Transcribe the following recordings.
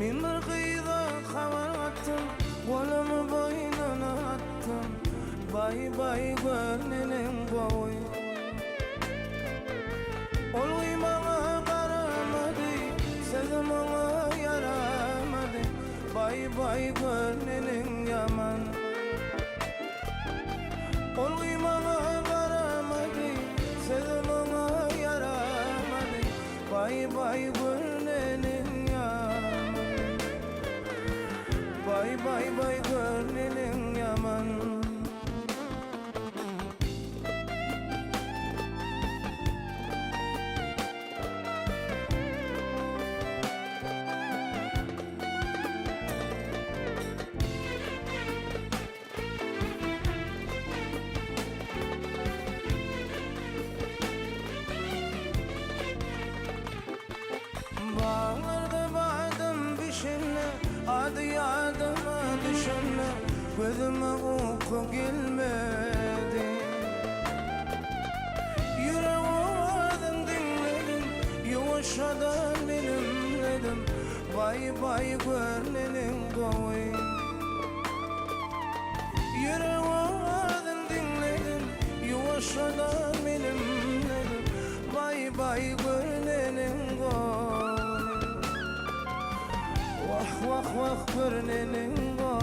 Min bir kıyıda haber attım, kolumı boynuna attım. Bay bay gönlünün boyu. Ol uymana karamadı, sözüm ona yaramadı. Bay bay gönlünün yaman. Ol uymana karamadı, sözüm ona yaramadı. Bay bay gönlünün yaman. Bay bay bay gönlünün yaman. Bağlarda bağdım bişinle, adı yadıma düşünle. Gözüme uyku gelmedi. Yüreğim dinledim, yuvuşadan dilimledim. Bay bay gönlünün boyu. Yüreğim dinledim, yuvuşadan dilimledim. Bay bay gönlünün boyu. Vah vah vah gönlünün boyu.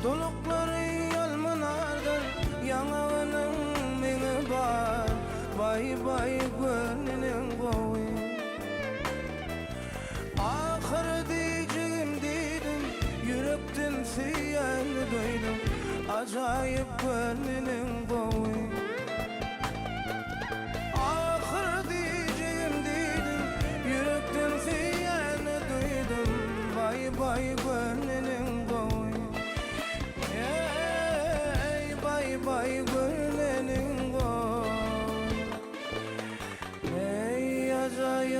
Dolukları yalmanardır, yanağının meni var. Bay bay gönlünün boyu. Ahır diyeceğim dedim, yürekten siyerli duydum. Acayip gönlünün boyu. Ahır diyeceğim dedim, yürekten siyerli duydum. Bay bay gönlünün boyu. Bay bay gönlünün boyu. Ey acayip